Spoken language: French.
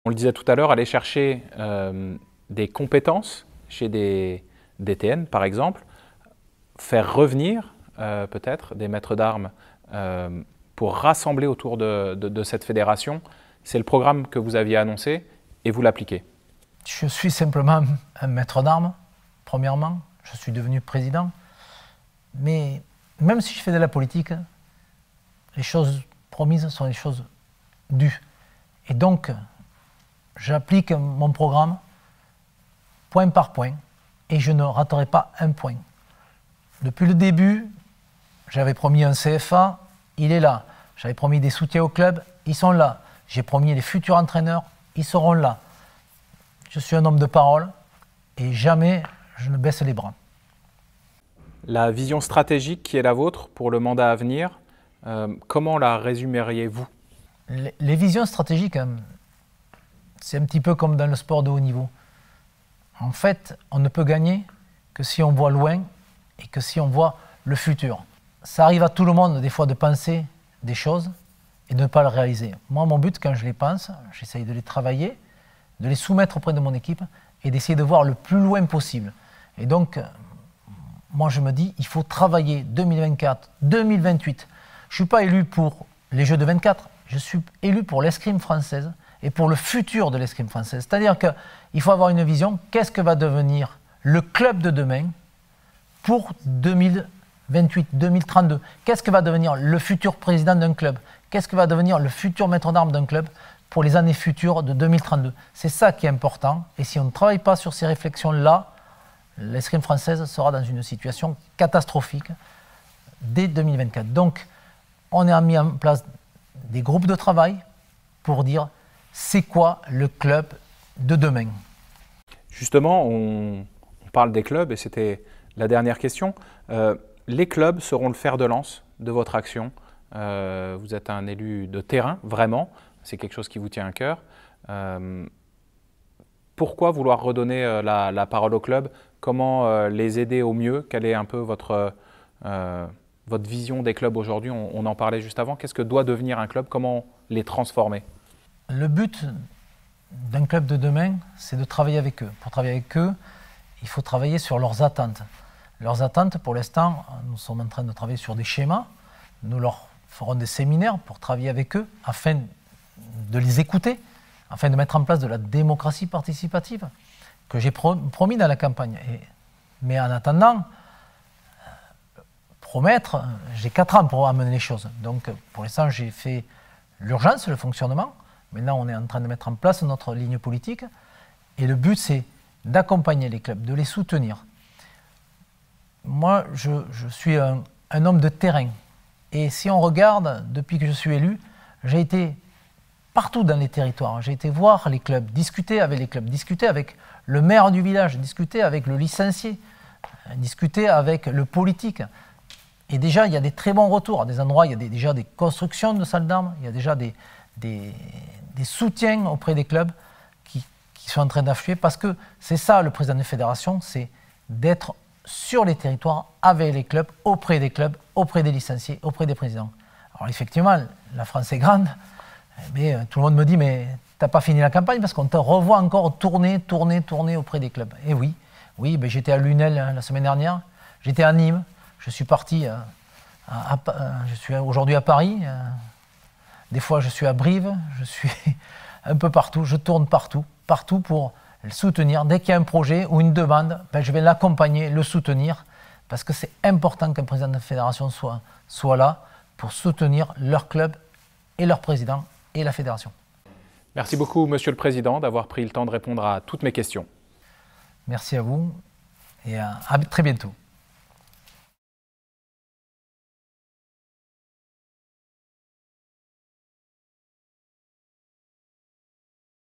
On le disait tout à l'heure, aller chercher des compétences chez des DTN par exemple, faire revenir peut-être des maîtres d'armes pour rassembler autour de cette fédération, c'est le programme que vous aviez annoncé et vous l'appliquez. Je suis simplement un maître d'armes, premièrement, je suis devenu président, mais même si je fais de la politique, les choses promises sont les choses dues. Et donc, j'applique mon programme point par point et je ne raterai pas un point. Depuis le début, j'avais promis un CFA, il est là. J'avais promis des soutiens au club, ils sont là. J'ai promis les futurs entraîneurs, ils seront là. Je suis un homme de parole et jamais je ne baisse les bras. La vision stratégique qui est la vôtre pour le mandat à venir, comment la résumeriez-vous? Les visions stratégiques, c'est un petit peu comme dans le sport de haut niveau. En fait, on ne peut gagner que si on voit loin et que si on voit le futur. Ça arrive à tout le monde des fois de penser des choses et de ne pas le réaliser. Moi, mon but, quand je les pense, j'essaye de les travailler, de les soumettre auprès de mon équipe et d'essayer de voir le plus loin possible. Et donc, moi, je me dis, il faut travailler 2024, 2028. Je ne suis pas élu pour les Jeux de 24, je suis élu pour l'escrime française et pour le futur de l'escrime française. C'est-à-dire qu'il faut avoir une vision, qu'est-ce que va devenir le club de demain pour 2028, 2032. Qu'est-ce que va devenir le futur président d'un club? Qu'est-ce que va devenir le futur maître d'armes d'un club pour les années futures de 2032? C'est ça qui est important. Et si on ne travaille pas sur ces réflexions-là, l'escrime française sera dans une situation catastrophique dès 2024. Donc, on a mis en place des groupes de travail pour dire c'est quoi le club de demain. Justement, on parle des clubs et c'était la dernière question. Les clubs seront le fer de lance de votre action. Vous êtes un élu de terrain, vraiment. C'est quelque chose qui vous tient à cœur. Pourquoi vouloir redonner la parole aux clubs? Comment les aider au mieux? Quelle est un peu votre vision des clubs aujourd'hui? On en parlait juste avant. Qu'est-ce que doit devenir un club? Comment les transformer? Le but d'un club de demain, c'est de travailler avec eux. Pour travailler avec eux, il faut travailler sur leurs attentes. Leurs attentes, pour l'instant, nous sommes en train de travailler sur des schémas. Nous leur ferons des séminaires pour travailler avec eux afin de les écouter, afin de mettre en place de la démocratie participative que j'ai promis dans la campagne. Mais en attendant, promettre, j'ai 4 ans pour amener les choses. Donc pour l'instant, j'ai fait l'urgence, le fonctionnement. Maintenant, on est en train de mettre en place notre ligne politique. Et le but, c'est d'accompagner les clubs, de les soutenir. Moi, je suis un homme de terrain. Et si on regarde, depuis que je suis élu, j'ai été partout dans les territoires. J'ai été voir les clubs, discuter avec les clubs, discuter avec le maire du village, discuter avec le licencié, discuter avec le politique. Et déjà, il y a des très bons retours. À des endroits, il y a déjà des constructions de salles d'armes, il y a déjà des soutiens auprès des clubs qui sont en train d'affluer. Parce que c'est ça, le président de fédération, c'est d'être sur les territoires, avec les clubs, auprès des licenciés, auprès des présidents. Alors effectivement, la France est grande, mais tout le monde me dit, mais t'as pas fini la campagne parce qu'on te revoit encore tourner auprès des clubs. Et oui, ben, j'étais à Lunel la semaine dernière, j'étais à Nîmes, je suis parti, je suis aujourd'hui à Paris, des fois je suis à Brive, je suis un peu partout, je tourne partout pour le soutenir. Dès qu'il y a un projet ou une demande, ben, je vais l'accompagner, le soutenir, parce que c'est important qu'un président de fédération soit là pour soutenir leur club et leur président et la fédération. Merci beaucoup, Monsieur le Président, d'avoir pris le temps de répondre à toutes mes questions. Merci à vous et à très bientôt.